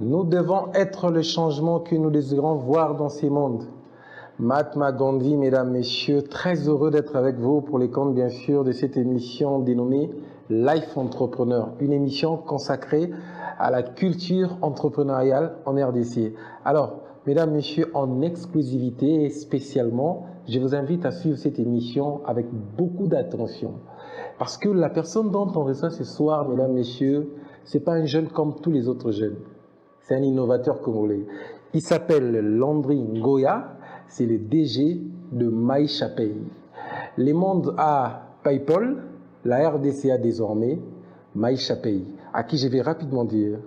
Nous devons être le changement que nous désirons voir dans ces mondes. Mahatma Gandhi, mesdames, messieurs, très heureux d'être avec vous pour les comptes, bien sûr, de cette émission dénommée Life Entrepreneur, une émission consacrée à la culture entrepreneuriale en RDC. Alors, mesdames, messieurs, en exclusivité et spécialement, je vous invite à suivre cette émission avec beaucoup d'attention. Parce que la personne dont on reçoit ce soir, mesdames, messieurs, c'est pas un jeune comme tous les autres jeunes. C'est un innovateur congolais. Il s'appelle Landry Ngoya. C'est le DG de MyShapay. Les mondes à PayPal, la RDC a désormais MyShapay, à qui je vais rapidement dire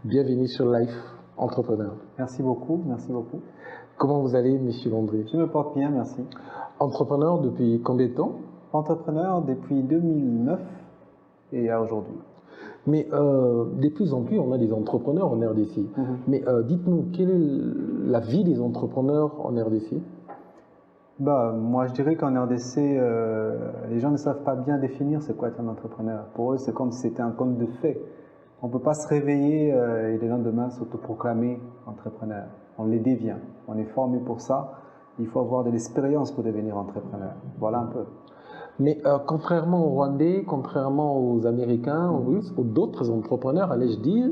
bienvenue sur Life Entrepreneur. Merci beaucoup, merci beaucoup. Comment vous allez, monsieur Landry? Je me porte bien, merci. Entrepreneur depuis combien de temps? Entrepreneur depuis 2009 et à aujourd'hui. Mais de plus en plus, on a des entrepreneurs en RDC. Mais dites-nous, quelle est la vie des entrepreneurs en RDC? Moi, je dirais qu'en RDC, les gens ne savent pas bien définir c'est quoi être un entrepreneur. Pour eux, c'est comme si c'était un conte de fées. On ne peut pas se réveiller et le lendemain s'autoproclamer entrepreneur. On les devient. On est formé pour ça. Il faut avoir de l'expérience pour devenir entrepreneur. Voilà un peu. Mais contrairement aux Rwandais, contrairement aux Américains, aux Russes, ou d'autres entrepreneurs, allais-je dire,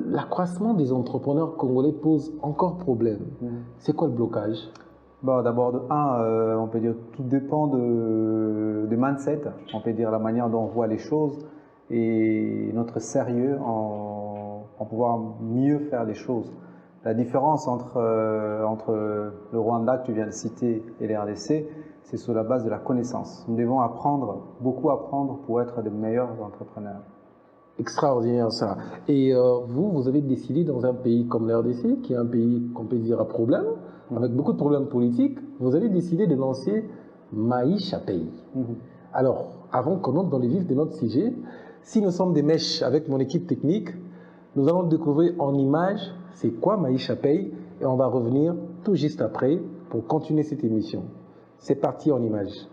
l'accroissement des entrepreneurs congolais pose encore problème. C'est quoi le blocage? D'abord, on peut dire tout dépend des mindset, on peut dire la manière dont on voit les choses et notre sérieux en pouvoir mieux faire les choses. La différence entre le Rwanda que tu viens de citer et les RDC, c'est sur la base de la connaissance. Nous devons beaucoup apprendre pour être de meilleurs entrepreneurs. Extraordinaire ça. Et vous avez décidé dans un pays comme la RDC, qui est un pays qu'on peut dire à problème, avec beaucoup de problèmes politiques, vous avez décidé de lancer MyShapay. Alors, avant qu'on entre dans les vifs de notre sujet, si nous sommes des mèches avec mon équipe technique, nous allons découvrir en images c'est quoi MyShapay et on va revenir tout juste après pour continuer cette émission. C'est parti en images.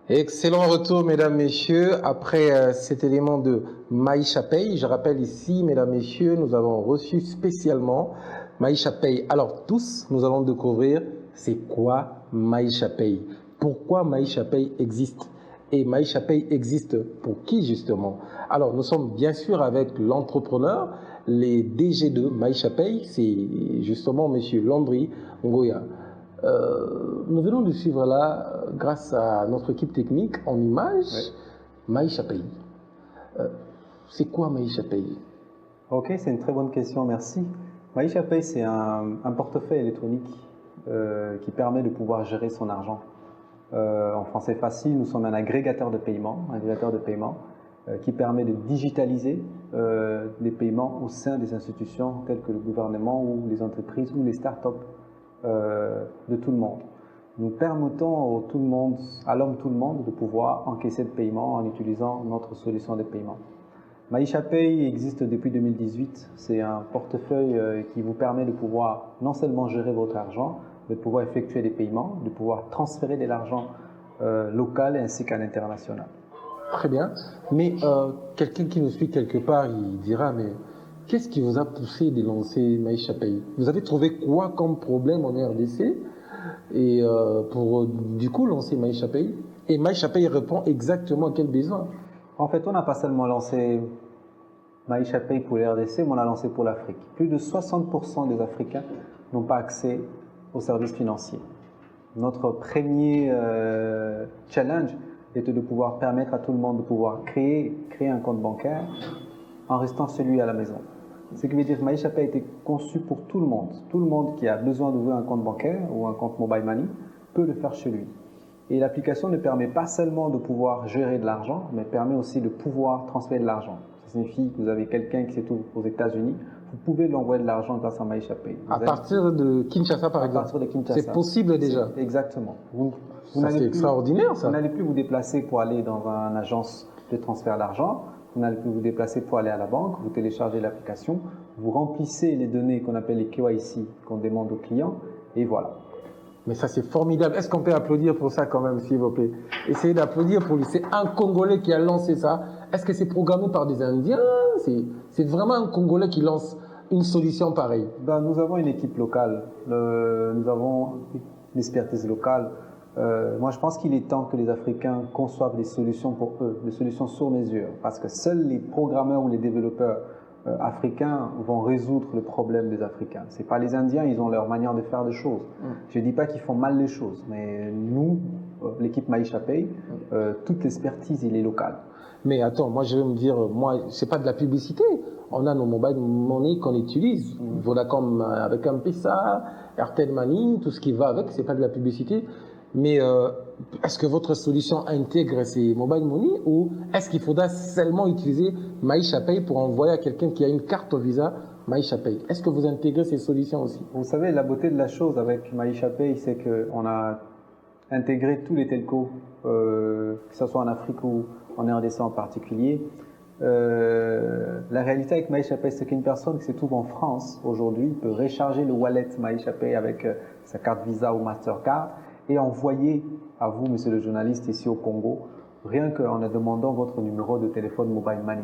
Excellent retour, mesdames, messieurs, après cet élément de MyShapay. Je rappelle ici, mesdames, messieurs, nous avons reçu spécialement MyShapay. Alors tous, nous allons découvrir c'est quoi MyShapay, pourquoi MyShapay existe et MyShapay existe pour qui justement. Alors nous sommes bien sûr avec l'entrepreneur, les DG de MyShapay, c'est justement monsieur Landry Ngoya. Nous venons de suivre là, grâce à notre équipe technique, en images, MyShapay. C'est quoi MyShapay? Ok, c'est une très bonne question, merci. MyShapay, c'est un portefeuille électronique qui permet de pouvoir gérer son argent. En français facile, nous sommes un agrégateur de paiement, qui permet de digitaliser les paiements au sein des institutions telles que le gouvernement ou les entreprises ou les startups. De tout le monde. Nous permettons à l'homme tout le monde de pouvoir encaisser le paiement en utilisant notre solution de paiement. MyShapay existe depuis 2018. C'est un portefeuille qui vous permet de pouvoir non seulement gérer votre argent, mais de pouvoir effectuer des paiements, de pouvoir transférer de l'argent local ainsi qu'à l'international. Très bien. Mais quelqu'un qui nous suit quelque part, il dira, mais qu'est-ce qui vous a poussé de lancer MyShapay? Vous avez trouvé quoi comme problème en RDC et pour du coup lancer MyShapay? Et MyShapay répond exactement à quel besoin? En fait, on n'a pas seulement lancé Maïcha Pay pour les RDC, mais on l'a lancé pour l'Afrique. Plus de 60% des Africains n'ont pas accès aux services financiers. Notre premier challenge était de pouvoir permettre à tout le monde de pouvoir créer un compte bancaire en restant chez lui à la maison. Ce qui veut dire que Maïcha Pay a été conçu pour tout le monde. Tout le monde qui a besoin d'ouvrir un compte bancaire ou un compte mobile money peut le faire chez lui. Et l'application ne permet pas seulement de pouvoir gérer de l'argent, mais permet aussi de pouvoir transférer de l'argent. Ça signifie que vous avez quelqu'un qui se trouve aux États-Unis, vous pouvez lui envoyer de l'argent grâce à Maïcha Pay. À partir de Kinshasa, par exemple. À partir de Kinshasa. C'est possible déjà. Exactement. Ça, c'est extraordinaire, ça. Vous n'allez plus vous déplacer pour aller dans une agence de transfert d'argent. Vous n'allez plus vous déplacer pour aller à la banque. Vous téléchargez l'application. Vous remplissez les données qu'on appelle les KYC, qu'on demande aux clients. Et voilà. Mais ça, c'est formidable. Est-ce qu'on peut applaudir pour ça quand même, s'il vous plaît? Essayez d'applaudir pour lui. C'est un Congolais qui a lancé ça. Est-ce que c'est programmé par des Indiens? C'est vraiment un Congolais qui lance une solution pareille. Ben, nous avons une équipe locale. Nous avons une expertise locale. Moi, je pense qu'il est temps que les Africains conçoivent des solutions pour eux, des solutions sur mesure. Parce que seuls les programmeurs ou les développeurs africains vont résoudre le problème des Africains. Ce n'est pas les Indiens, ils ont leur manière de faire des choses. Je ne dis pas qu'ils font mal les choses, mais nous, l'équipe Maïcha Pay, toute l'expertise, il est locale. Mais attends, moi je vais me dire, moi, c'est pas de la publicité. On a nos mobile money qu'on utilise. Vodacom avec M-Pesa, Airtel Money, tout ce qui va avec, c'est pas de la publicité. Mais est-ce que votre solution intègre ces mobile money ou est-ce qu'il faudra seulement utiliser Maïcha Pay pour envoyer à quelqu'un qui a une carte au Visa Maïcha Pay? Est-ce que vous intégrez ces solutions aussi? Vous savez, la beauté de la chose avec Maïcha Pay, c'est qu'on a intégré tous les telcos, que ce soit en Afrique ou en RDC en particulier. La réalité avec Maïcha Pay, c'est qu'une personne qui se trouve en France aujourd'hui peut recharger le wallet Maïcha Pay avec sa carte Visa ou Mastercard et envoyer à vous, monsieur le journaliste, ici au Congo, rien qu'en demandant votre numéro de téléphone mobile money.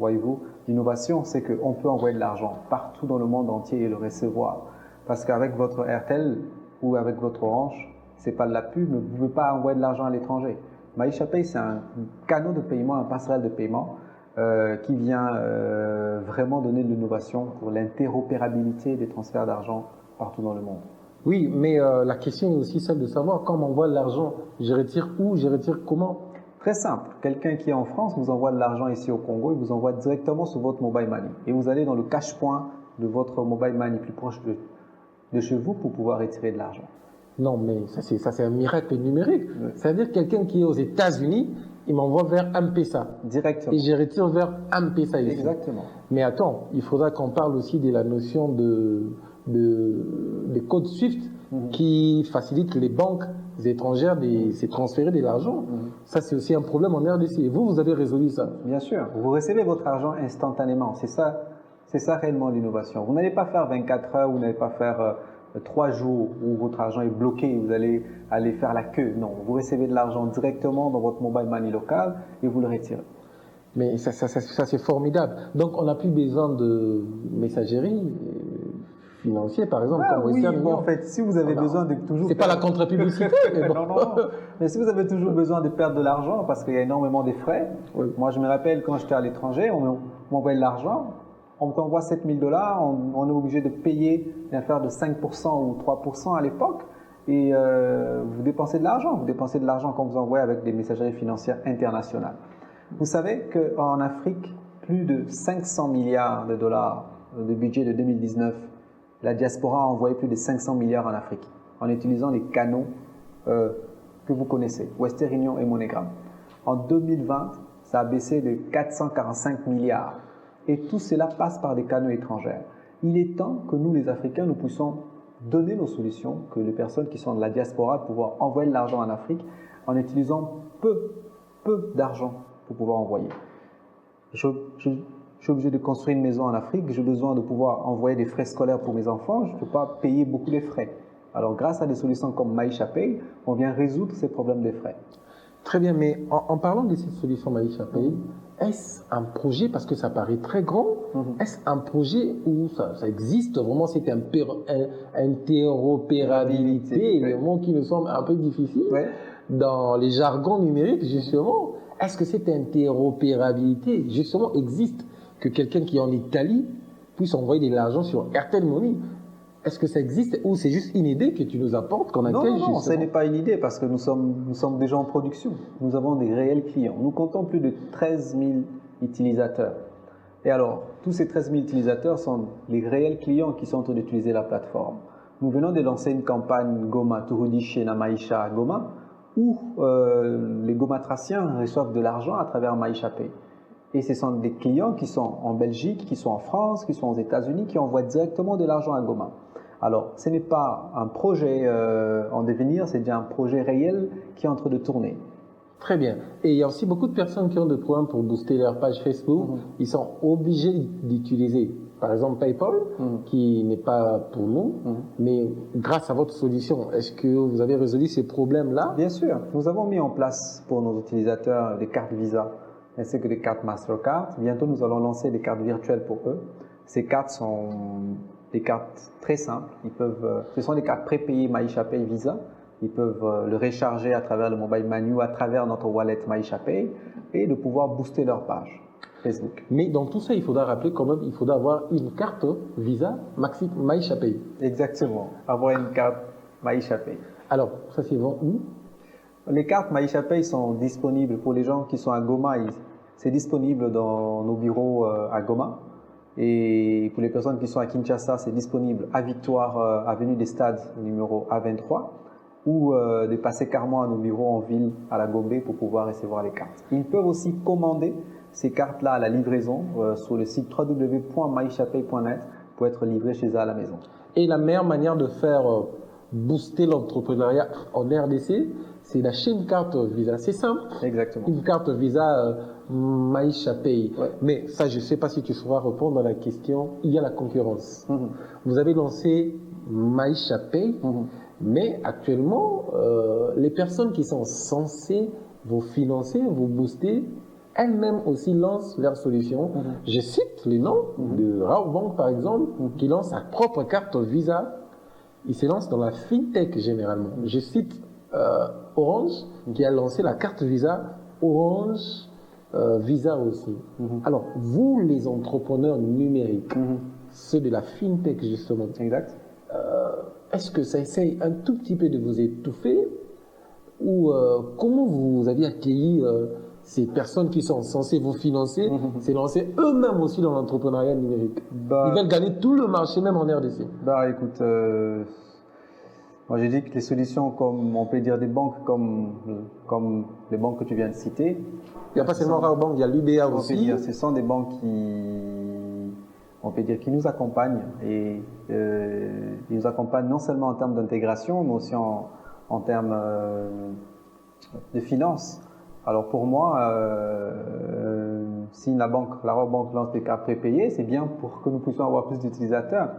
Voyez-vous, l'innovation, c'est qu'on peut envoyer de l'argent partout dans le monde entier et le recevoir. Parce qu'avec votre Airtel ou avec votre Orange, c'est pas de la pub, mais vous ne pouvez pas envoyer de l'argent à l'étranger. Maïcha Pay, c'est un canal de paiement, un passerelle de paiement qui vient vraiment donner de l'innovation pour l'interopérabilité des transferts d'argent partout dans le monde. Oui, mais la question est aussi celle de savoir quand on m'envoie de l'argent, je retire où, je retire comment? Très simple. Quelqu'un qui est en France vous envoie de l'argent ici au Congo, il vous envoie directement sur votre mobile money. Et vous allez dans le cash-point de votre mobile money plus proche de chez vous pour pouvoir retirer de l'argent. Non, mais ça c'est un miracle numérique. Oui. C'est-à-dire quelqu'un qui est aux États-Unis, il m'envoie vers M-Pesa. Directement. Et je retire vers M-Pesa ici. Exactement. Mais attends, il faudra qu'on parle aussi de la notion des codes SWIFT qui facilitent les banques étrangères de transférer de l'argent. Ça, c'est aussi un problème en RDC. Et vous avez résolu ça? Bien sûr. Vous recevez votre argent instantanément. C'est ça réellement l'innovation. Vous n'allez pas faire 24 heures, vous n'allez pas faire 3 jours où votre argent est bloqué et vous allez aller faire la queue. Non, vous recevez de l'argent directement dans votre mobile money local et vous le retirez. Mais ça c'est formidable. Donc, on n'a plus besoin de messagerie financière, par exemple, comme oui, bon, en fait, si vous avez besoin de toujours... C'est pas la contre-publicité, mais bon. Non. Mais si vous avez toujours besoin de perdre de l'argent, parce qu'il y a énormément de frais, oui. Moi, je me rappelle, quand j'étais à l'étranger, on m'envoyait de l'argent, on t'envoie $7 000, on est obligé de payer une affaire de 5% ou 3% à l'époque, et vous dépensez de l'argent. Vous dépensez de l'argent quand vous envoyez avec des messageries financières internationales. Vous savez qu'en Afrique, plus de 500 milliards de dollars de budget de 2019, la diaspora a envoyé plus de 500 milliards en Afrique en utilisant les canaux que vous connaissez, Western Union et MoneyGram. En 2020, ça a baissé de 445 milliards. Et tout cela passe par des canaux étrangers. Il est temps que nous, les Africains, nous puissions donner nos solutions, que les personnes qui sont de la diaspora pouvoir envoyer de l'argent en Afrique en utilisant peu d'argent pour pouvoir envoyer. Je suis obligé de construire une maison en Afrique, j'ai besoin de pouvoir envoyer des frais scolaires pour mes enfants, je ne peux pas payer beaucoup les frais. Alors grâce à des solutions comme Maïcha Pay, on vient résoudre ces problèmes de frais. Très bien, mais en parlant de cette solution Maïcha Pay, est-ce un projet, parce que ça paraît très grand, est-ce un projet où ça existe vraiment cette interopérabilité, le mot qui me semble un peu difficile, dans les jargons numériques justement? est-ce que cette interopérabilité, justement, existe? Que quelqu'un qui est en Italie puisse envoyer de l'argent sur Airtel Money? Est-ce que ça existe ou c'est juste une idée que tu nous apportes qu'on Non, accueille non, non, justement? ce n'est pas une idée parce que nous sommes déjà en production. Nous avons des réels clients. Nous comptons plus de 13 000 utilisateurs. Et alors, tous ces 13 000 utilisateurs sont les réels clients qui sont en train d'utiliser la plateforme. Nous venons de lancer une campagne Goma Turudishe na Maisha Goma où les Gomatraciens reçoivent de l'argent à travers Maisha Pay. Et ce sont des clients qui sont en Belgique, qui sont en France, qui sont aux États-Unis, qui envoient directement de l'argent à Goma. Alors, ce n'est pas un projet en devenir, c'est déjà un projet réel qui est en train de tourner. Très bien. Et il y a aussi beaucoup de personnes qui ont des problèmes pour booster leur page Facebook. Ils sont obligés d'utiliser, par exemple, PayPal, qui n'est pas pour nous, mais grâce à votre solution, est-ce que vous avez résolu ces problèmes-là? Bien sûr. Nous avons mis en place pour nos utilisateurs des cartes Visa ainsi que des cartes Mastercard. Bientôt, nous allons lancer des cartes virtuelles pour eux. Ces cartes sont des cartes très simples. Ce sont des cartes prépayées Maisha Pay Visa. Ils peuvent le recharger à travers le mobile money, à travers notre wallet Maisha Pay et de pouvoir booster leur page Facebook. Mais dans tout ça, il faudra rappeler quand même, il faudra avoir une carte Visa Maisha Pay. Exactement, avoir une carte Maisha Pay. Alors, ça c'est bon où? Les cartes Maisha Pay sont disponibles pour les gens qui sont à Goma. C'est disponible dans nos bureaux à Goma. Et pour les personnes qui sont à Kinshasa, c'est disponible à Victoire, avenue des Stades, numéro A23, ou de passer carrément à nos bureaux en ville, à la Gombe, pour pouvoir recevoir les cartes. Ils peuvent aussi commander ces cartes-là à la livraison sur le site www.maishapay.net pour être livrés chez eux à la maison. Et la meilleure manière de faire booster l'entrepreneuriat en RDC, c'est d'acheter une carte Visa. C'est simple. Exactement. Une carte Visa Maisha Pay. Ouais. Mais ça, je ne sais pas si tu sauras répondre à la question. Il y a la concurrence. Vous avez lancé Maisha Pay, mais actuellement, les personnes qui sont censées vous financer, vous booster, elles-mêmes aussi lancent leur solution. Je cite le nom de Raobank, par exemple, qui lance sa propre carte Visa. Il se lance dans la fintech généralement. Je cite Orange, qui a lancé la carte Visa, Orange Visa aussi. Alors, vous, les entrepreneurs numériques, ceux de la fintech justement, Exact. Est-ce que ça essaye un tout petit peu de vous étouffer ou comment vous avez accueilli ces personnes qui sont censées vous financer, c'est lancer eux-mêmes aussi dans l'entrepreneuriat numérique? Ils veulent gagner tout le marché, même en RDC. Écoute, moi j'ai dit que les solutions, comme on peut dire des banques comme les banques que tu viens de citer. Il n'y a pas seulement Raobank, il y a l'UBA aussi. Ce sont des banques qui nous accompagnent et ils nous accompagnent non seulement en termes d'intégration, mais aussi en termes de finances. Alors pour moi, si la Raobank lance des cartes prépayées, c'est bien pour que nous puissions avoir plus d'utilisateurs.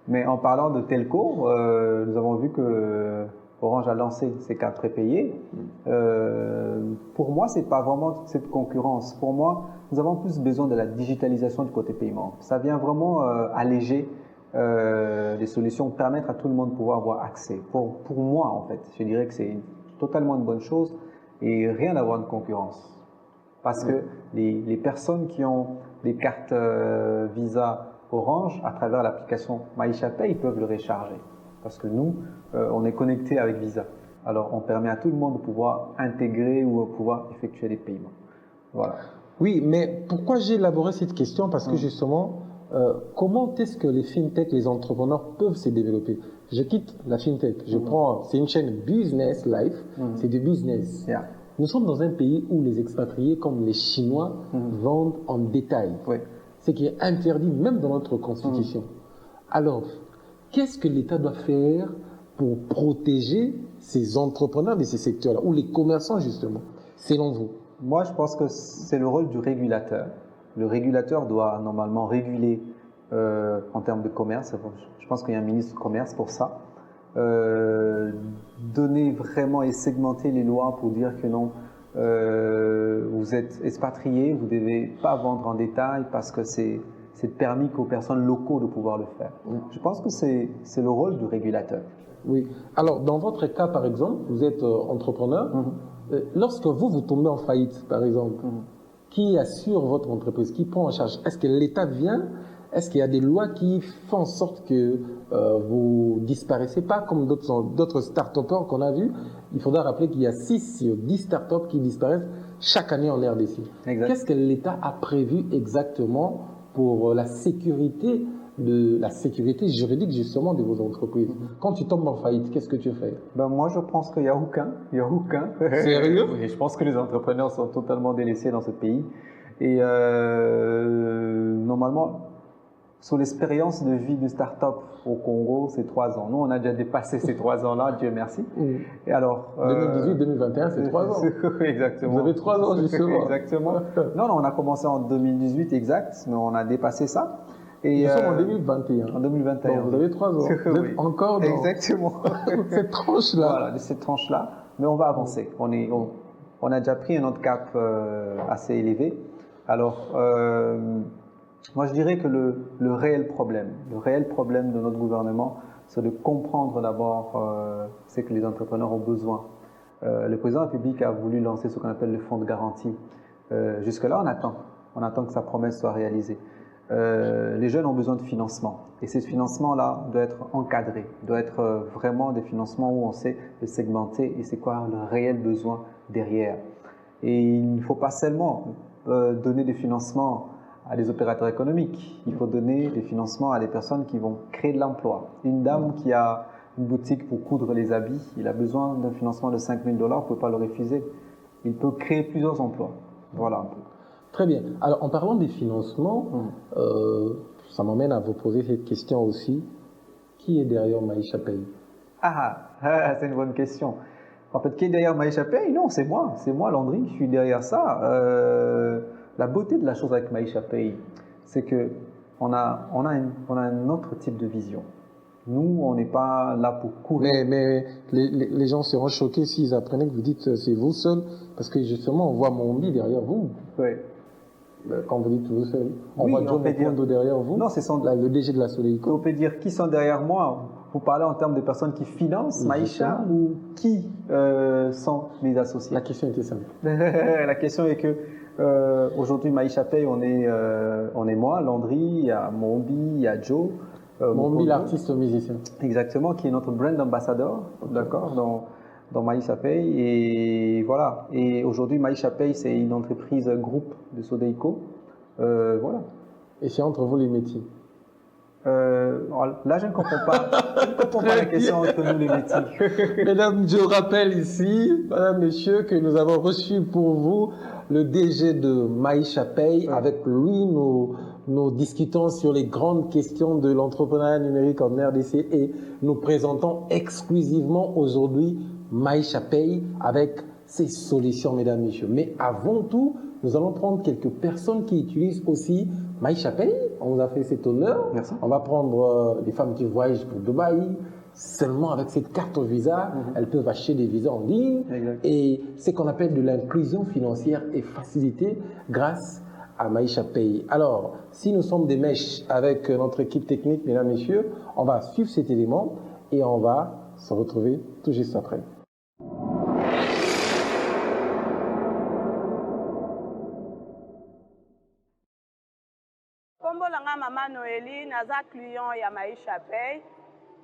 Mais en parlant de telco, nous avons vu que Orange a lancé ses cartes prépayées. Pour moi, c'est pas vraiment cette concurrence. Pour moi, nous avons plus besoin de la digitalisation du côté paiement. Ça vient vraiment alléger les solutions, permettre à tout le monde de pouvoir avoir accès. Pour moi, en fait, je dirais que c'est totalement une bonne chose et rien à voir de concurrence. Parce que les personnes qui ont des cartes Visa Orange, à travers l'application Maisha Pay, ils peuvent le recharger. Parce que nous, on est connecté avec Visa. Alors, on permet à tout le monde de pouvoir intégrer ou de pouvoir effectuer des paiements. Voilà. Oui, mais pourquoi j'ai élaboré cette question? Parce que justement, comment est-ce que les fintech, les entrepreneurs peuvent se développer? Je quitte la fintech, c'est une chaîne Business Life, c'est du business. Yeah. Nous sommes dans un pays où les expatriés, comme les Chinois, vendent en détail. Oui. Ce qui est interdit même dans notre constitution. Alors, qu'est-ce que l'État doit faire pour protéger ces entrepreneurs de ces secteurs-là, ou les commerçants justement, selon vous? Moi, je pense que c'est le rôle du régulateur. Le régulateur doit normalement réguler en termes de commerce. Je pense qu'il y a un ministre du commerce pour ça. Donner vraiment et segmenter les lois pour dire que non, vous êtes expatrié, vous ne devez pas vendre en détail parce que c'est permis qu'aux personnes locales de pouvoir le faire. Je pense que c'est le rôle du régulateur. Oui. Alors, dans votre cas, par exemple, vous êtes entrepreneur, Lorsque vous tombez en faillite, par exemple, qui assure votre entreprise? Qui prend en charge? Est-ce que l'État vient? Est-ce qu'il y a des lois qui font en sorte que vous disparaissez pas comme d'autres start-upers qu'on a vus? Il faudra rappeler qu'il y a 6 sur 10 start-up qui disparaissent chaque année en RDC. Exact. Qu'est-ce que l'État a prévu exactement pour la sécurité juridique justement de vos entreprises? Quand tu tombes en faillite, qu'est-ce que tu fais? Ben moi, je pense qu'il n'y a aucun. Sérieux? Oui, je pense que les entrepreneurs sont totalement délaissés dans ce pays. Et normalement, sur l'expérience de vie de start-up au Congo, c'est 3 ans. Nous, on a déjà dépassé ces 3 ans-là, Dieu merci. Et alors, 2018-2021, c'est 3 ans. Exactement. Vous avez 3 ans, justement. Exactement. Non, on a commencé en 2018, exact, mais on a dépassé ça. Et nous sommes en 2021. En 2021. Donc, vous avez 3 ans. Vous êtes encore dans Exactement. cette tranche-là. Voilà, de cette tranche-là. Mais on va avancer. On a déjà pris un autre cap assez élevé. Alors, moi je dirais que le réel problème de notre gouvernement, c'est de comprendre d'abord ce que les entrepreneurs ont besoin. Le président de la République a voulu lancer ce qu'on appelle le fonds de garantie. Jusque-là, on attend que sa promesse soit réalisée. Les jeunes ont besoin de financement et ces financements-là doivent être encadrés, doivent être vraiment des financements où on sait le segmenter et c'est quoi le réel besoin derrière. Et il ne faut pas seulement donner des financements à des opérateurs économiques, il faut donner des financements à des personnes qui vont créer de l'emploi. Une dame qui a une boutique pour coudre les habits, il a besoin d'un financement de 5 000 $, on ne peut pas le refuser. Il peut créer plusieurs emplois. Voilà un peu. Très bien. Alors, en parlant des financements, ça m'amène à vous poser cette question aussi. Qui est derrière Maïcha Pay? C'est une bonne question. En fait, qui est derrière Maïcha Pay? Non, c'est moi, Landry, je suis derrière ça. La beauté de la chose avec Maïcha Pay, c'est que on a un autre type de vision. Nous, on n'est pas là pour courir. Mais les gens seront choqués s'ils apprenaient que vous dites c'est vous seul, parce que justement, on voit Mombi derrière vous. Oui. Quand vous dites vous seul, on Oui, voit John Mokondo derrière vous. Non, c'est le DG de la Soleico. On peut dire qui sont derrière moi. Vous parlez en termes de personnes qui financent Maïcha ou qui sont mes associés? La question était simple. La question est que aujourd'hui, Maïcha Pay, on est moi, Landry, il y a Mombi, il y a Joe. Mombi, l'artiste musicien. Exactement, qui est notre brand ambassador, d'accord, dans Maïcha Pay. Et voilà. Et aujourd'hui, Maïcha Pay, c'est une entreprise groupe de Sodeiko. Voilà. Et c'est entre vous les métiers? Là, je ne comprends pas. Je ne comprends pas la question entre nous les métiers. Mesdames, je rappelle ici, madame, messieurs, que nous avons reçu pour vous le DG de Maïcha Pay. Avec lui, nous discutons sur les grandes questions de l'entrepreneuriat numérique en RDC et nous présentons exclusivement aujourd'hui Maïcha Pay avec ses solutions, mesdames, messieurs. Mais avant tout, nous allons prendre quelques personnes qui utilisent aussi Maïcha Pay. On vous a fait cet honneur. Merci. On va prendre les femmes qui voyagent pour Dubaï. Seulement avec cette carte Visa, elles peuvent acheter des visas en ligne. Exact. Et ce qu'on appelle de l'inclusion financière est facilitée grâce à Maïcha Pay. Alors, si nous sommes des mèches avec notre équipe technique, mesdames, messieurs, on va suivre cet élément et on va se retrouver tout juste après. Maman Noélie, naza client ya Maïcha Pay.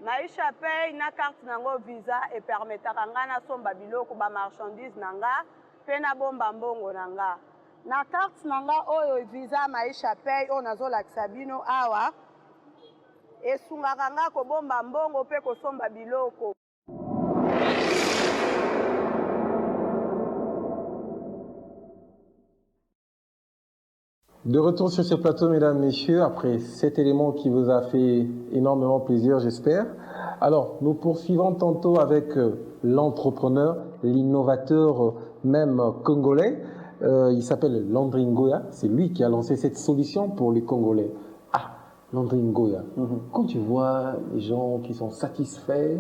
Maïcha Pay na carte nango visa et permetaka nga na somba biloko ba marchandise nanga pe na bomba mbongo nanga. Na carte nanga oyo visa Maïcha Pay o nazo lakisa bino awa esungaka nga ko bomba mbongo pe ko somba biloko. De retour sur ce plateau, mesdames, messieurs, après cet élément qui vous a fait énormément plaisir, j'espère. Alors, nous poursuivons tantôt avec l'entrepreneur, l'innovateur même congolais. Il s'appelle Landry Ngoya. C'est lui qui a lancé cette solution pour les Congolais. Landry Ngoya, quand tu vois les gens qui sont satisfaits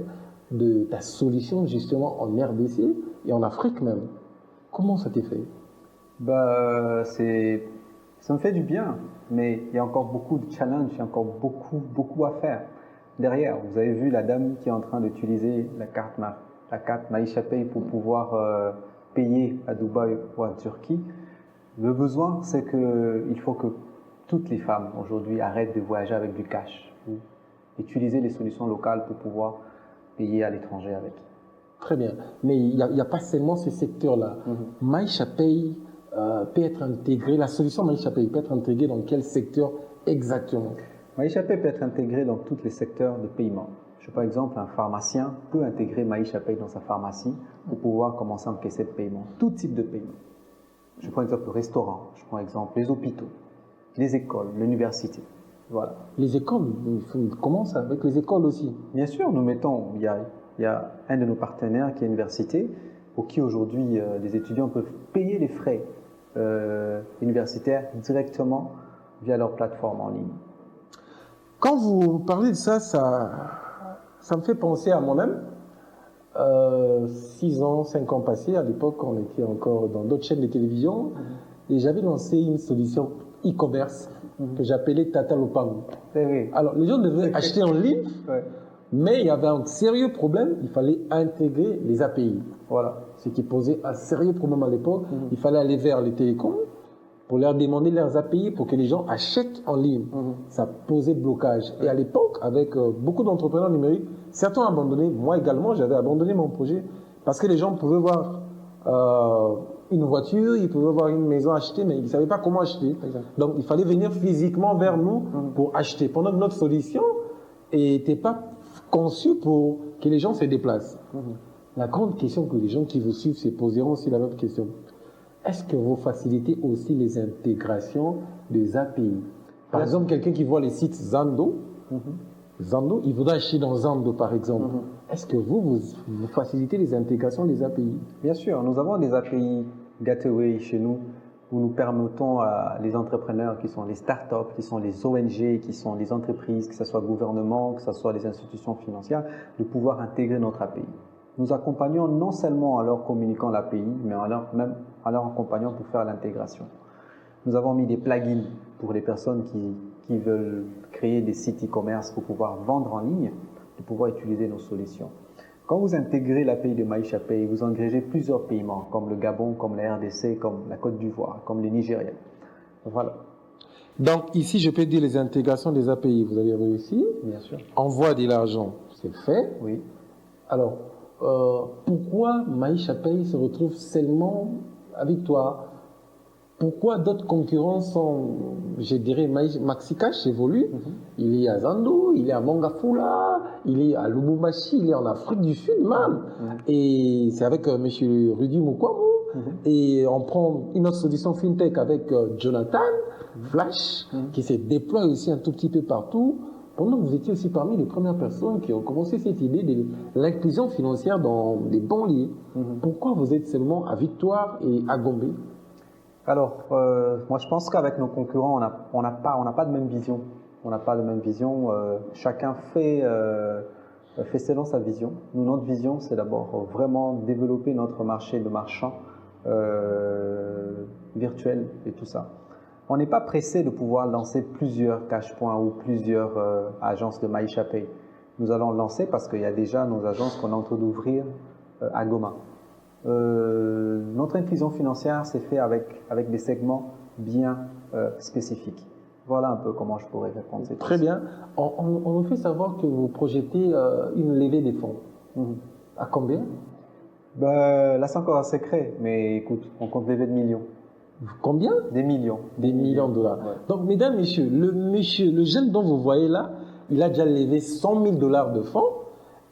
de ta solution justement en RDC et en Afrique même, comment ça t'est fait? Ça me fait du bien, mais il y a encore beaucoup de challenges, il y a encore beaucoup à faire. Derrière, vous avez vu la dame qui est en train d'utiliser la carte Maïcha Pay pour pouvoir payer à Dubaï ou en Turquie. Le besoin, c'est qu'il faut que toutes les femmes aujourd'hui arrêtent de voyager avec du cash, ou utiliser les solutions locales pour pouvoir payer à l'étranger avec. Très bien. Mais il n'y a pas seulement ces secteurs-là. Maïcha Pay peut être intégré, la solution Maïcha Pay peut être intégrée dans quel secteur exactement? Maïcha Pay peut être intégré dans tous les secteurs de paiement. Par exemple, un pharmacien peut intégrer Maïcha Pay dans sa pharmacie pour pouvoir commencer à encaisser le paiement, tout type de paiement. Je prends exemple le restaurant, je prends exemple les hôpitaux, les écoles, l'université. Voilà. Les écoles, on commence avec les écoles aussi. Bien sûr, nous mettons, il y a un de nos partenaires qui est l'université, pour qui aujourd'hui les étudiants peuvent payer les frais universitaires directement via leur plateforme en ligne. Quand vous parlez de ça, ça me fait penser à moi-même. 6 ans, 5 ans passés, à l'époque, on était encore dans d'autres chaînes de télévision, et j'avais lancé une solution e-commerce que j'appelais Tata Lopango. Alors, les gens devaient acheter en ligne, mais il y avait un sérieux problème, il fallait intégrer les API. Voilà. Ce qui posait un sérieux problème à l'époque. Il fallait aller vers les télécoms pour leur demander leurs API pour que les gens achètent en ligne. Ça posait blocage. Et à l'époque, avec beaucoup d'entrepreneurs numériques, certains ont abandonné. Moi également, j'avais abandonné mon projet parce que les gens pouvaient voir une voiture, ils pouvaient voir une maison achetée, mais ils ne savaient pas comment acheter. Donc, il fallait venir physiquement vers nous pour acheter. Pendant que notre solution n'était pas conçue pour que les gens se déplacent. La grande question que les gens qui vous suivent se poseront aussi la même question. Est-ce que vous facilitez aussi les intégrations des API? Par exemple, quelqu'un qui voit les sites Zando, Zando, il voudrait acheter dans Zando par exemple. Est-ce que vous facilitez les intégrations des API? Bien sûr, nous avons des API Gateway chez nous où nous permettons à les entrepreneurs qui sont les startups, qui sont les ONG, qui sont les entreprises, que ce soit gouvernement, que ce soit les institutions financières, de pouvoir intégrer notre API. Nous accompagnons non seulement en leur communiquant l'API, mais même en leur accompagnant pour faire l'intégration. Nous avons mis des plugins pour les personnes qui veulent créer des sites e-commerce pour pouvoir vendre en ligne, de pouvoir utiliser nos solutions. Quand vous intégrez l'API de Maïcha Pay, vous engagez plusieurs paiements, comme le Gabon, comme la RDC, comme la Côte d'Ivoire, comme le Nigeria. Voilà. Donc ici, je peux dire les intégrations des API, vous avez réussi. Bien sûr. Envoi de l'argent, c'est fait. Oui. Alors, pourquoi Maïcha Pay se retrouve seulement avec toi? Pourquoi d'autres concurrents sont, je dirais, MaxiCash évolue. Il est à Zando, il est à Mangafula, il est à Lubumbashi, il est en Afrique du Sud même. Et c'est avec M. Rudy Mukwamo. Et on prend une autre solution FinTech avec Jonathan Flash, qui se déploie aussi un tout petit peu partout. Pendant que vous étiez aussi parmi les premières personnes qui ont commencé cette idée de l'inclusion financière dans les banlieues. Pourquoi vous êtes seulement à Victoire et à Gombe? Alors, moi je pense qu'avec nos concurrents, on n'a pas de même vision. On n'a pas de même vision. Chacun fait selon sa vision. Nous, notre vision, c'est d'abord vraiment développer notre marché de marchands virtuels et tout ça. On n'est pas pressé de pouvoir lancer plusieurs cash-points ou plusieurs agences de Maïcha Pay. Nous allons lancer parce qu'il y a déjà nos agences qu'on est en train d'ouvrir à Goma. Notre inclusion financière s'est fait avec des segments bien spécifiques. Voilà un peu comment je pourrais répondre. Très bien. On nous fait savoir que vous projetez une levée des fonds. À combien? Là, c'est encore un secret, mais écoute, on compte lever de millions. Combien? Des millions. Des millions de dollars. Ouais. Donc, mesdames, messieurs, le jeune dont vous voyez là, il a déjà levé 100 000 dollars de fonds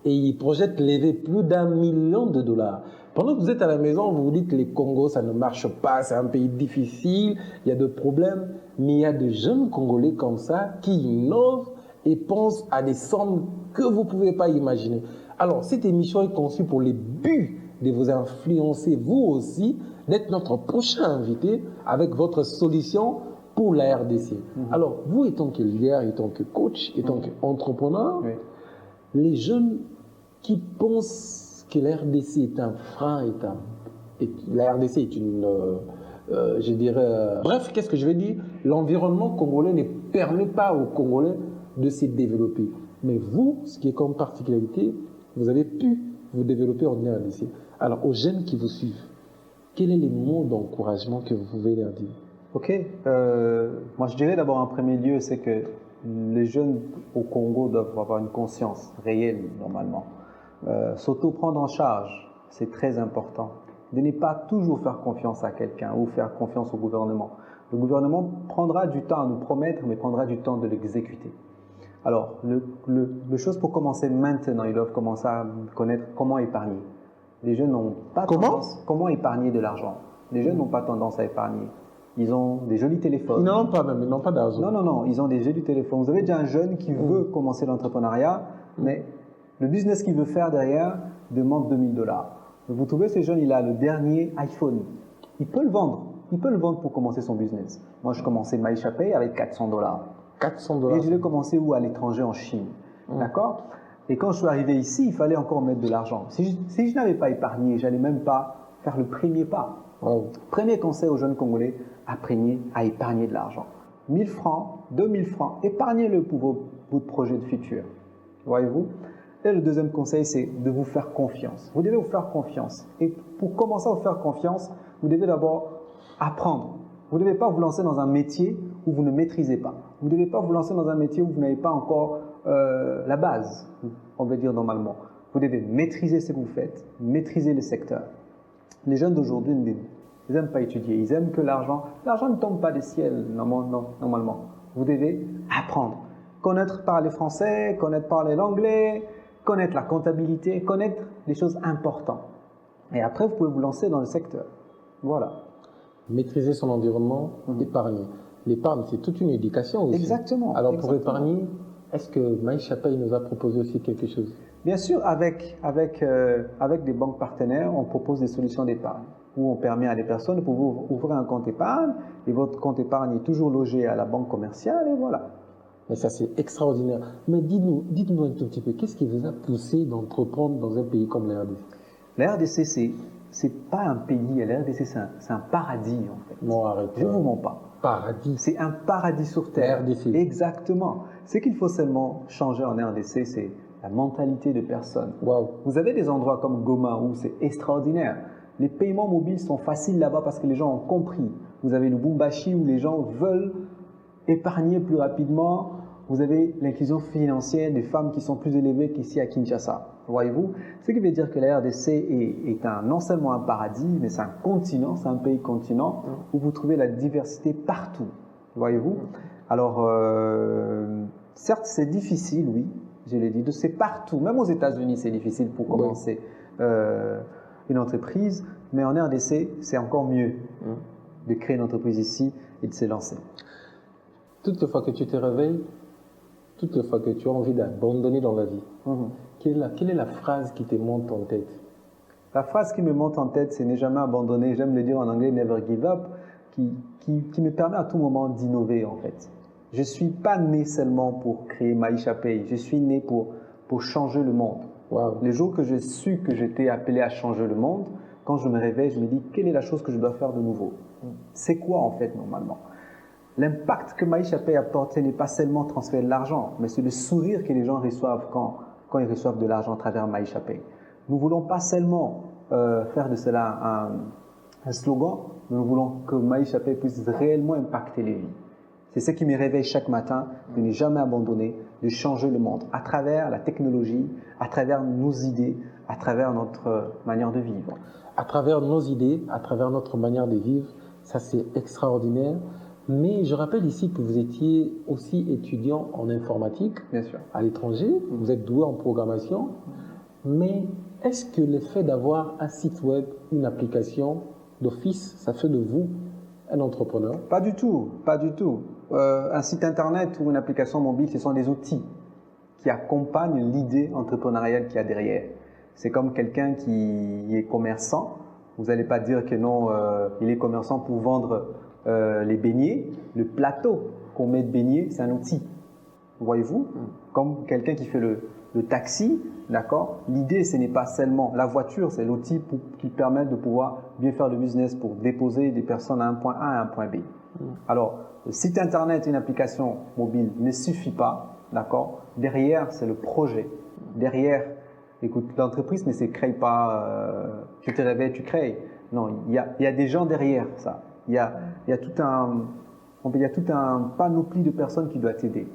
et il projette lever plus d'1 million de dollars. Pendant que vous êtes à la maison, vous vous dites que les Congos, ça ne marche pas, c'est un pays difficile, il y a des problèmes. Mais il y a de jeunes Congolais comme ça qui innovent et pensent à des sommes que vous ne pouvez pas imaginer. Alors, cette émission est conçue pour les buts de vous influencer, vous aussi, d'être notre prochain invité avec votre solution pour la RDC. Alors, vous étant que leader, étant que coach, étant qu'entrepreneur, les jeunes qui pensent que la RDC est un frein, la RDC est une, je dirais... bref, qu'est-ce que je vais dire? L'environnement congolais ne permet pas aux Congolais de se développer. Mais vous, ce qui est comme particularité, vous avez pu vous développer en RDC. Alors, aux jeunes qui vous suivent, quel est le mot d'encouragement que vous pouvez leur dire? Ok, moi je dirais d'abord en premier lieu, c'est que les jeunes au Congo doivent avoir une conscience réelle normalement. S'auto-prendre en charge, c'est très important. De ne pas toujours faire confiance à quelqu'un ou faire confiance au gouvernement. Le gouvernement prendra du temps à nous promettre, mais prendra du temps de l'exécuter. Alors, le chose pour commencer maintenant, ils doivent commencer à connaître comment épargner. Les jeunes n'ont pas tendance... Comment épargner de l'argent? Les jeunes n'ont pas tendance à épargner. Ils ont des jolis téléphones. Ils n'en ont pas même, ils n'ont pas d'argent. Non, ils ont des jolis téléphones. Vous avez déjà un jeune qui veut commencer l'entrepreneuriat, mais le business qu'il veut faire derrière demande $2000. Vous trouvez ce jeune, il a le dernier iPhone. Il peut le vendre. Il peut le vendre pour commencer son business. Moi, je commençais Maisha Pay avec $400. $400. Et je l'ai commencé où? À l'étranger, en Chine. D'accord? Et quand je suis arrivé ici, il fallait encore mettre de l'argent. Si je n'avais pas épargné, j'allais même pas faire le premier pas. Premier conseil aux jeunes Congolais, apprenez à épargner de l'argent. 1000 francs, 2000 francs, épargnez-le pour votre projet de futur. Voyez-vous? Et le deuxième conseil, c'est de vous faire confiance. Vous devez vous faire confiance. Et pour commencer à vous faire confiance, vous devez d'abord apprendre. Vous ne devez pas vous lancer dans un métier où vous ne maîtrisez pas. Vous ne devez pas vous lancer dans un métier où vous n'avez pas encore la base, on va dire normalement. Vous devez maîtriser ce que vous faites, maîtriser le secteur. Les jeunes d'aujourd'hui ils n'aiment pas étudier, ils aiment que l'argent ne tombe pas du ciel normalement. Vous devez apprendre, connaître parler français, connaître parler l'anglais, connaître la comptabilité, connaître des choses importantes. Et après, vous pouvez vous lancer dans le secteur. Voilà. Maîtriser son environnement, épargner. L'épargne, c'est toute une éducation aussi. Exactement. Alors pour épargner, est-ce que Maisha Pay nous a proposé aussi quelque chose? Bien sûr, avec des banques partenaires, on propose des solutions d'épargne où on permet à des personnes de pouvoir ouvrir un compte épargne et votre compte épargne est toujours logé à la banque commerciale et voilà. Mais ça, c'est extraordinaire. Mais dites-nous un tout petit peu, qu'est-ce qui vous a poussé d'entreprendre dans un pays comme la RDC? La RDC, c'est pas un pays, la RDC, c'est un paradis en fait. Non, arrête. Je ne vous mens pas. Paradis. C'est un paradis sur terre. RDC. Exactement. Ce qu'il faut seulement changer en RDC, c'est la mentalité de personnes. Wow. Vous avez des endroits comme Goma où c'est extraordinaire. Les paiements mobiles sont faciles là-bas parce que les gens ont compris. Vous avez le Bumbashi où les gens veulent épargner plus rapidement. Vous avez l'inclusion financière des femmes qui sont plus élevées qu'ici à Kinshasa. Voyez-vous? Ce qui veut dire que la RDC est non seulement un paradis, mais c'est un continent, c'est un pays continent où vous trouvez la diversité partout. Voyez-vous? Alors, certes, c'est difficile, oui, je l'ai dit, c'est partout. Même aux États-Unis, c'est difficile pour commencer une entreprise, mais en RDC, c'est encore mieux de créer une entreprise ici et de se lancer. Toutes les fois que tu te réveilles, toutes les fois que tu as envie d'abandonner dans la vie, quelle est la phrase qui te monte en tête? La phrase qui me monte en tête, c'est ne jamais abandonner. J'aime le dire en anglais, never give up, qui me permet à tout moment d'innover en fait. Je ne suis pas né seulement pour créer Maisha Pay, je suis né pour changer le monde. Wow. Le jour que j'ai su que j'étais appelé à changer le monde, quand je me réveille, je me dis quelle est la chose que je dois faire de nouveau? C'est quoi en fait normalement? L'impact que Maisha Pay apporte, ce n'est pas seulement transférer de l'argent, mais c'est le sourire que les gens reçoivent quand ils reçoivent de l'argent à travers Maisha Pay. Nous ne voulons pas seulement faire de cela un slogan, nous voulons que Maisha Pay puisse réellement impacter les vies. C'est ce qui me réveille chaque matin, de ne jamais abandonner, de changer le monde à travers la technologie, à travers nos idées, à travers notre manière de vivre. À travers nos idées, à travers notre manière de vivre, ça c'est extraordinaire. Mais je rappelle ici que vous étiez aussi étudiant en informatique. Bien sûr. À l'étranger, vous êtes doué en programmation. Mais est-ce que le fait d'avoir un site web, une application d'office, ça fait de vous un entrepreneur? Pas du tout, pas du tout. Un site internet ou une application mobile, ce sont des outils qui accompagnent l'idée entrepreneuriale qu'il y a derrière. C'est comme quelqu'un qui est commerçant. Vous n'allez pas dire que non, il est commerçant pour vendre les beignets. Le plateau qu'on met de beignets, c'est un outil. Voyez-vous? Comme quelqu'un qui fait le taxi, d'accord? L'idée, ce n'est pas seulement la voiture, c'est l'outil qui permet de pouvoir bien faire le business pour déposer des personnes à un point A à un point B. Alors, le site internet, une application mobile ne suffit pas, d'accord? Derrière, c'est le projet. Derrière, écoute, l'entreprise ne se crée pas, tu te réveilles, tu crées. Non, il y a des gens derrière ça. Il y a tout un panoplie de personnes qui doivent t'aider.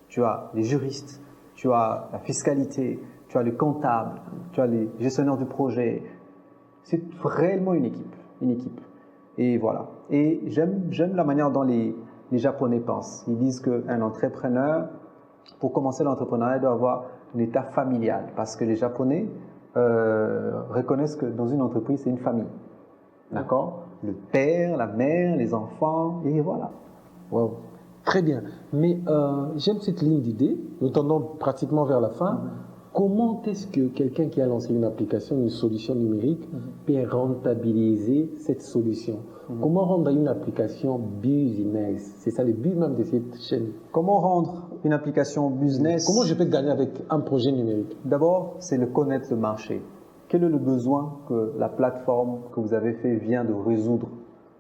Tu as les juristes, tu as la fiscalité, tu as le comptable, tu as les gestionnaires du projet. C'est réellement une équipe, une équipe. Et voilà. Et j'aime la manière dont les Japonais pensent. Ils disent qu'un entrepreneur, pour commencer l'entrepreneuriat, doit avoir un état familial. Parce que les Japonais reconnaissent que dans une entreprise, c'est une famille. D'accord? Le père, la mère, les enfants, et voilà. Wow. Très bien. Mais j'aime cette ligne d'idée. Nous tendons pratiquement vers la fin. Comment est-ce que quelqu'un qui a lancé une application, une solution numérique, peut rentabiliser cette solution? Comment rendre une application business? C'est ça le but même de cette chaîne. Comment rendre une application business? Comment je peux gagner avec un projet numérique? D'abord, c'est le connaître le marché. Quel est le besoin que la plateforme que vous avez fait vient de résoudre?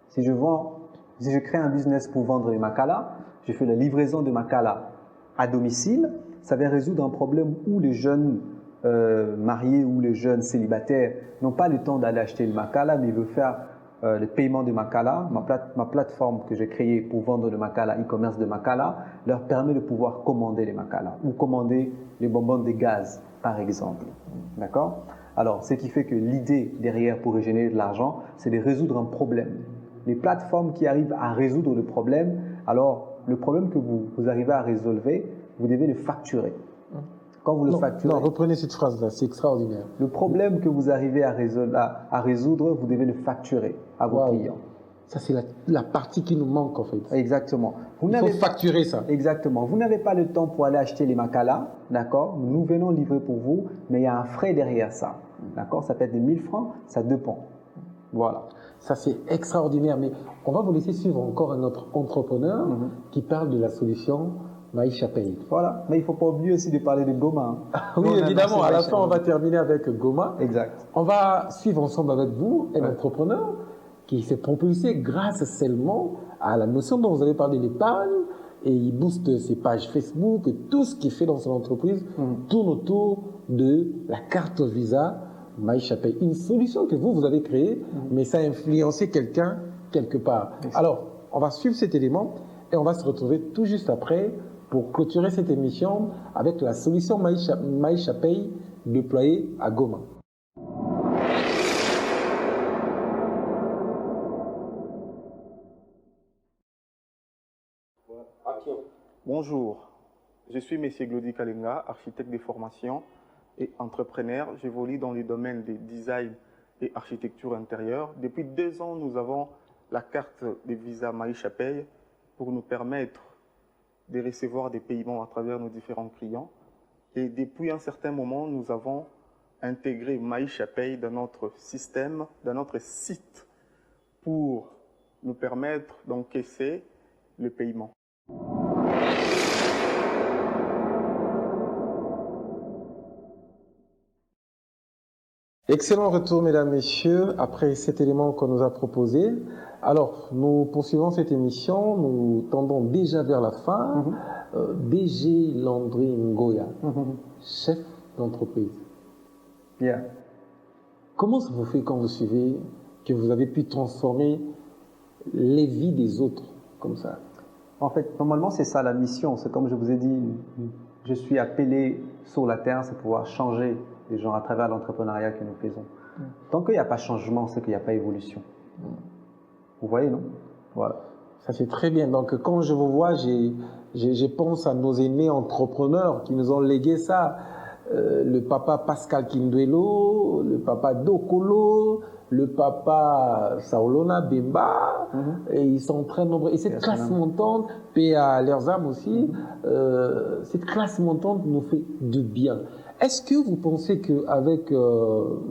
Si je crée un business pour vendre les makala, je fais la livraison de makala à domicile, ça va résoudre un problème où les jeunes mariés ou les jeunes célibataires n'ont pas le temps d'aller acheter le makala, mais veulent faire le paiement de makala. Ma plateforme que j'ai créée pour vendre le makala, e-commerce de makala, leur permet de pouvoir commander les makala ou commander les bonbons de gaz, par exemple. D'accord? Alors, ce qui fait que l'idée derrière pour générer de l'argent, c'est de résoudre un problème. Les plateformes qui arrivent à résoudre le problème, alors le problème que vous arrivez à résoudre, vous devez le facturer. Quand vous le facturez... Non, reprenez cette phrase-là, c'est extraordinaire. Le problème que vous arrivez à résoudre, vous devez le facturer à vos clients. Ça, c'est la partie qui nous manque, en fait. Exactement. Il faut facturer ça. Exactement. Vous n'avez pas le temps pour aller acheter les makala, d'accord? Nous venons livrer pour vous, mais il y a un frais derrière ça, d'accord? Ça peut être des 1000 francs, ça dépend. Voilà. Ça, c'est extraordinaire. Mais on va vous laisser suivre encore un autre entrepreneur qui parle de la solution Maïcha Pay. Voilà. Mais il ne faut pas oublier aussi de parler de Goma. Oui, évidemment. À la fin, on va terminer avec Goma. Exact. On va suivre ensemble avec vous un entrepreneur qui s'est propulsé grâce seulement à la notion dont vous avez parlé de l'épargne, et il booste ses pages Facebook, et tout ce qu'il fait dans son entreprise tourne autour de la carte Visa Maïcha Pay. Une solution que vous avez créée, mais ça a influencé quelqu'un quelque part. Alors, on va suivre cet élément et on va se retrouver tout juste après pour clôturer cette émission avec la solution Maïcha Pay déployée à Goma. Bonjour, je suis M. Glody Kalenga, architecte de formation et entrepreneur. J'évolue dans les domaines de design et architecture intérieure. Depuis 2 ans, nous avons la carte de Visa Maïcha Pay pour nous permettre de recevoir des paiements à travers nos différents clients. Et depuis un certain moment, nous avons intégré Maïcha Pay dans notre système, dans notre site, pour nous permettre d'encaisser le paiement. Excellent retour, mesdames, messieurs, après cet élément qu'on nous a proposé. Alors, nous poursuivons cette émission, nous tendons déjà vers la fin. DG Landry Ngoya, chef d'entreprise. Bien. Comment ça vous fait quand vous suivez que vous avez pu transformer les vies des autres comme ça? En fait, normalement, c'est ça la mission. C'est comme je vous ai dit, je suis appelé sur la terre, c'est pouvoir changer les gens à travers l'entrepreneuriat que nous faisons. Tant qu'il n'y a pas changement, c'est qu'il n'y a pas évolution. Vous voyez, non? Voilà. Ça, c'est très bien. Donc, quand je vous vois, je pense à nos aînés entrepreneurs qui nous ont légué ça. Le papa Pascal Kinduelo, le papa Dokolo, le papa Saolona Bemba, et ils sont très nombreux. Et cette classe montante, paix à leurs âmes aussi, cette classe montante nous fait du bien. Est-ce que vous pensez qu'avec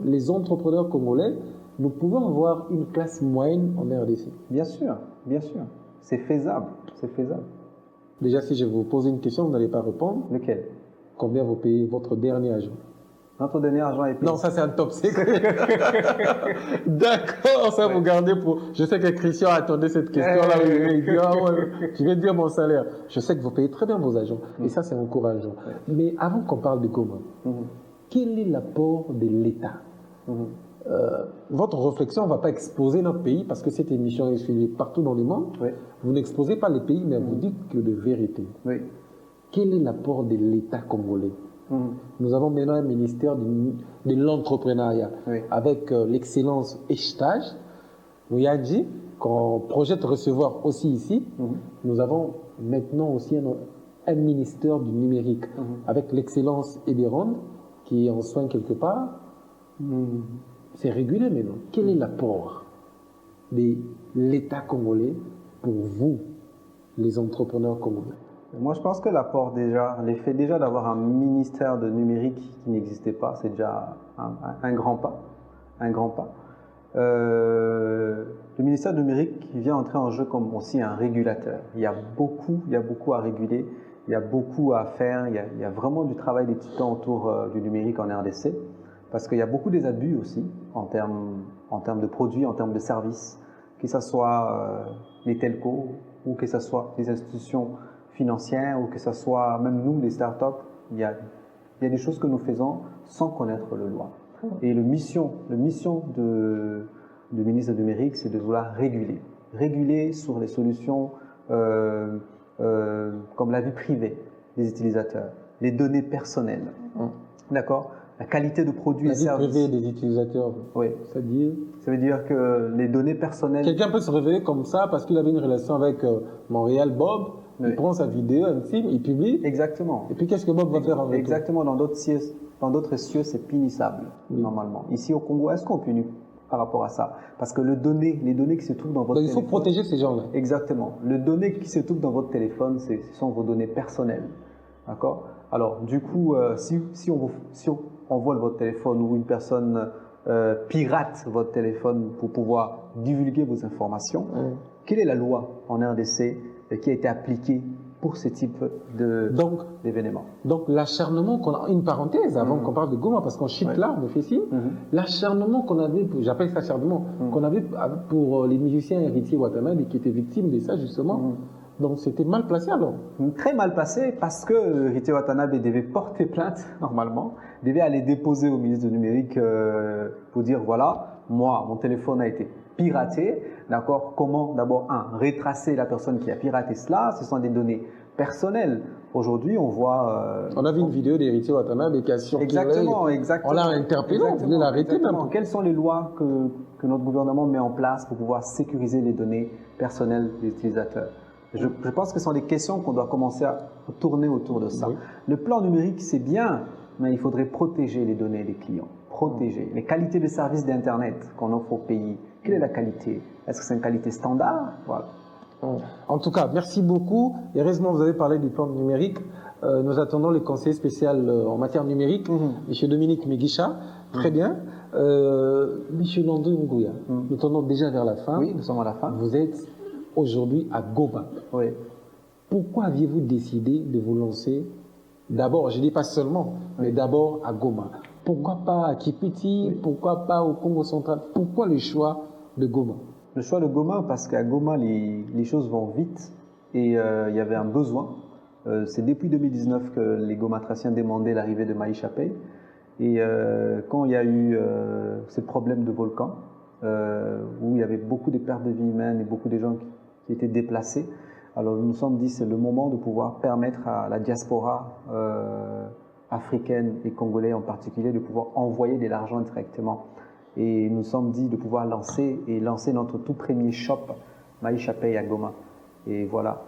les entrepreneurs congolais, nous pouvons avoir une classe moyenne en RDC? Bien sûr, bien sûr. C'est faisable, c'est faisable. Déjà, si je vous pose une question, vous n'allez pas répondre. Lequel? Combien vous payez votre dernier agent? Notre dernier agent est payé. Non, ça c'est un top secret. D'accord, ça vous gardez pour... Je sais que Christian attendait cette question-là. Il dit, ah ouais, je vais dire mon salaire. Je sais que vous payez très bien vos agents. Et ça, c'est encourageant. Mais avant qu'on parle de Goma, quel est l'apport de l'État votre réflexion ne va pas exposer notre pays parce que cette émission est suivie partout dans le monde. Oui. Vous n'exposez pas les pays, mais vous dites que de vérité. Oui. Quel est l'apport de l'État congolais? Nous avons maintenant un ministère de l'entrepreneuriat avec l'excellence Estage, Mouyanji, qu'on projette recevoir aussi ici. Nous avons maintenant aussi un ministère du numérique avec l'excellence Eberon qui est en soin quelque part. C'est régulé maintenant. Quel est l'apport de l'État congolais pour vous, les entrepreneurs congolais? Moi, je pense que l'apport l'effet déjà d'avoir un ministère de numérique qui n'existait pas, c'est déjà un grand pas. Un grand pas. Le ministère du numérique vient entrer en jeu comme aussi un régulateur. Il y a beaucoup à réguler, il y a beaucoup à faire, il y a vraiment du travail des titans autour du numérique en RDC, parce qu'il y a beaucoup des abus aussi en termes de produits, en termes de services, que ce soit les telcos ou que ce soit les institutions financières ou que ce soit même nous, les startups, il y a des choses que nous faisons sans connaître le loi. Et la mission du ministre du numérique, c'est de vouloir réguler sur les solutions comme la vie privée des utilisateurs, les données personnelles, d'accord, la qualité de produits et services. La vie privée des utilisateurs, oui. C'est-à-dire? Ça veut dire que les données personnelles... Quelqu'un peut se réveiller comme ça parce qu'il avait une relation avec Montréal Bob, il prend sa vidéo intime, il publie. Exactement. Et puis qu'est-ce que Bob va faire avec? Exactement, dans d'autres cieux, c'est punissable, normalement. Ici au Congo, est-ce qu'on punit par rapport à ça? Parce que les données qui se trouvent dans votre téléphone... Donc il faut protéger ces gens-là. Exactement. Les données qui se trouvent dans votre téléphone, ce sont vos données personnelles. D'accord? Alors, du coup, si on vole votre téléphone ou une personne pirate votre téléphone pour pouvoir divulguer vos informations, quelle est la loi en RDC qui a été appliquée pour ce type d'événements? Donc l'acharnement qu'on a, une parenthèse avant qu'on parle de Goma, parce qu'on chute là, on me fait signe, l'acharnement qu'on avait, j'appelle ça acharnement, qu'on avait pour les musiciens héritiers Watanabe qui étaient victimes de ça justement, donc c'était mal placé alors? Très mal placé parce que Héritier Watanabe devait porter plainte normalement, devait aller déposer au ministre du numérique pour dire voilà, moi mon téléphone a été piraté, d'accord, comment d'abord retracer la personne qui a piraté cela, ce sont des données personnelles. Aujourd'hui on voit... on a vu une vidéo d'Héritier Watanabe qui a circulé. Exactement. On l'a interpellé, on voulait l'arrêter même. Quelles sont les lois que notre gouvernement met en place pour pouvoir sécuriser les données personnelles des utilisateurs? Je pense que ce sont des questions qu'on doit commencer à tourner autour de ça. Le plan numérique, c'est bien, mais il faudrait protéger les données des clients. Protéger. Les qualités de services d'Internet qu'on offre au pays. Quelle est la qualité? Est-ce que c'est une qualité standard? Voilà. En tout cas, merci beaucoup. Heureusement, vous avez parlé du plan numérique. Nous attendons le conseiller spécial en matière numérique, M. Dominique Meguicha. Très bien. M. Nando Nguya, nous tournons déjà vers la fin. Oui, nous sommes à la fin. Vous êtes aujourd'hui à Goma. Oui. Pourquoi aviez-vous décidé de vous lancer d'abord, je ne dis pas seulement, mais d'abord à Goma? Pourquoi pas à Kipiti? Pourquoi pas au Congo central? Pourquoi le choix de Goma? Le choix de Goma, parce qu'à Goma, les choses vont vite et il y avait un besoin. C'est depuis 2019 que les Gomatraciens demandaient l'arrivée de Maïcha Pay. Et quand il y a eu ces problèmes de volcan, où il y avait beaucoup de pertes de vie humaines et beaucoup de gens qui étaient déplacés, alors nous nous sommes dit c'est le moment de pouvoir permettre à la diaspora africaine et congolais en particulier de pouvoir envoyer de l'argent directement. Et nous nous sommes dit de pouvoir lancer notre tout premier shop Maïcha Pay à Goma. Et voilà.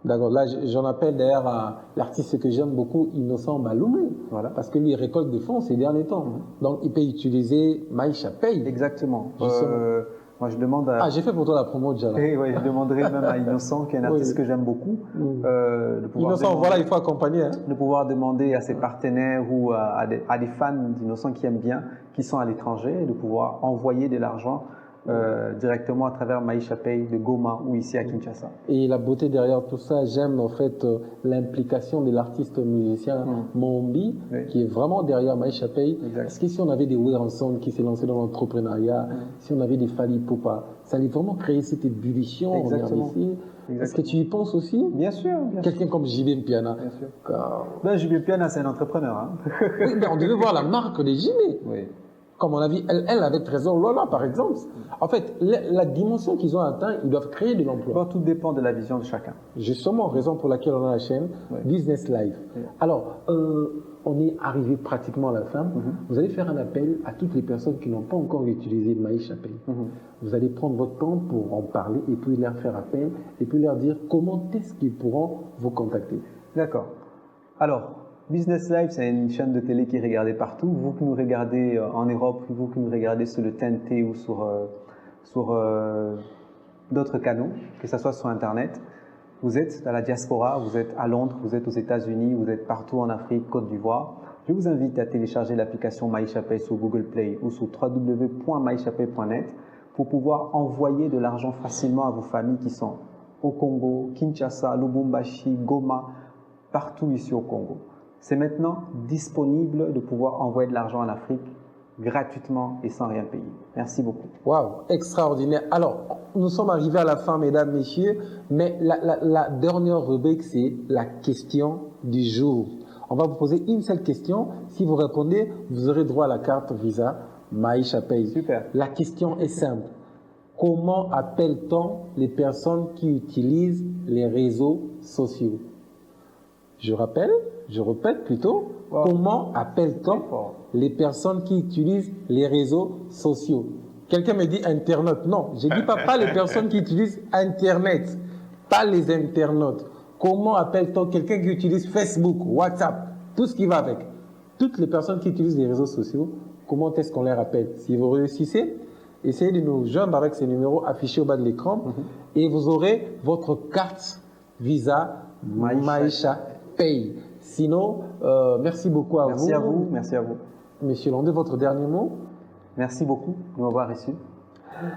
D'accord, là j'en appelle d'ailleurs à l'artiste que j'aime beaucoup, Innocent Baloumé, voilà. Parce que lui il récolte des fonds ces derniers temps. Donc il peut utiliser Maïcha Pay. Exactement. Moi je demande à... Ah, j'ai fait pour toi la promo déjà là. Oui, je demanderai même à Innocent, qui est un artiste que j'aime beaucoup. De pouvoir Innocent, voilà, il faut accompagner. Hein. De pouvoir demander à ses partenaires ou à des fans d'Innocent qui aiment bien, qui sont à l'étranger, de pouvoir envoyer de l'argent directement à travers Maïcha Pay de Goma ou ici à Kinshasa. Et la beauté derrière tout ça, j'aime en fait l'implication de l'artiste musicien Mombi, qui est vraiment derrière Maïcha Pay. Parce que si on avait des Weranson qui s'est lancé dans l'entrepreneuriat, si on avait des Fali Poupa, ça allait vraiment créer cette ébullition en RDC. Est-ce que tu y penses aussi? Bien sûr. Quelqu'un comme JB Mpiana. Bien sûr. JB Mpiana, c'est un entrepreneur. Hein. Oui, mais on devait voir la marque de JB. Oui. Comme on a vu, elle avec Trésor Lola, par exemple. En fait, la dimension qu'ils ont atteint, ils doivent créer de l'emploi. Bon, tout dépend de la vision de chacun. Justement, raison pour laquelle on a la chaîne Business Life. Alors, on est arrivé pratiquement à la fin. Vous allez faire un appel à toutes les personnes qui n'ont pas encore utilisé Maïcha Pay. Vous allez prendre votre temps pour en parler et puis leur faire appel et puis leur dire comment est-ce qu'ils pourront vous contacter. D'accord. Alors, Business Live, c'est une chaîne de télé qui est regardée partout. Vous qui nous regardez en Europe, vous qui nous regardez sur le TNT ou sur d'autres canaux, que ce soit sur Internet, vous êtes dans la diaspora, vous êtes à Londres, vous êtes aux États-Unis, vous êtes partout en Afrique, Côte d'Ivoire. Je vous invite à télécharger l'application Maïcha Pay sur Google Play ou sur www.maïchapay.net pour pouvoir envoyer de l'argent facilement à vos familles qui sont au Congo, Kinshasa, Lubumbashi, Goma, partout ici au Congo. C'est maintenant disponible de pouvoir envoyer de l'argent en Afrique gratuitement et sans rien payer. Merci beaucoup. Waouh, extraordinaire. Alors, nous sommes arrivés à la fin, mesdames, messieurs, mais la dernière rubrique, c'est la question du jour. On va vous poser une seule question. Si vous répondez, vous aurez droit à la carte Visa Maïcha Pay. Super. La question est simple. Comment appelle-t-on les personnes qui utilisent les réseaux sociaux? Je répète plutôt, comment appelle-t-on les personnes qui utilisent les réseaux sociaux? Quelqu'un me dit Internet. Non, je ne dis pas les personnes qui utilisent Internet, pas les internautes. Comment appelle-t-on quelqu'un qui utilise Facebook, WhatsApp, tout ce qui va avec? Toutes les personnes qui utilisent les réseaux sociaux, comment est-ce qu'on les appelle? Si vous réussissez, essayez de nous joindre avec ces numéros affichés au bas de l'écran et vous aurez votre carte Visa Maïcha Pay. Sinon, merci beaucoup à vous. Merci à vous. Merci à vous. Monsieur Landé, votre dernier mot? Merci beaucoup de m'avoir reçu.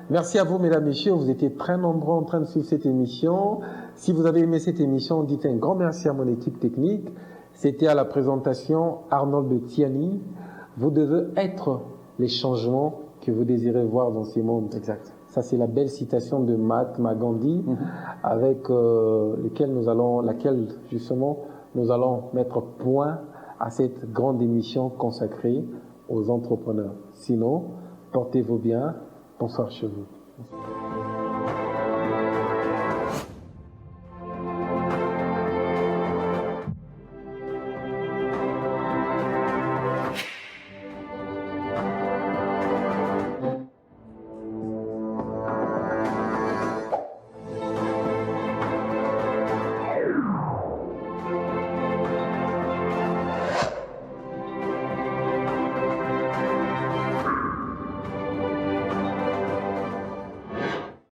Merci à vous, mesdames, messieurs. Vous étiez très nombreux en train de suivre cette émission. Si vous avez aimé cette émission, dites un grand merci à mon équipe technique. C'était à la présentation Arnold Tiani. Vous devez être les changements que vous désirez voir dans ces mondes. Exact. Ça, c'est la belle citation de Mahatma Gandhi, avec laquelle justement nous allons mettre point à cette grande émission consacrée aux entrepreneurs. Sinon, portez-vous bien. Bonsoir chez vous.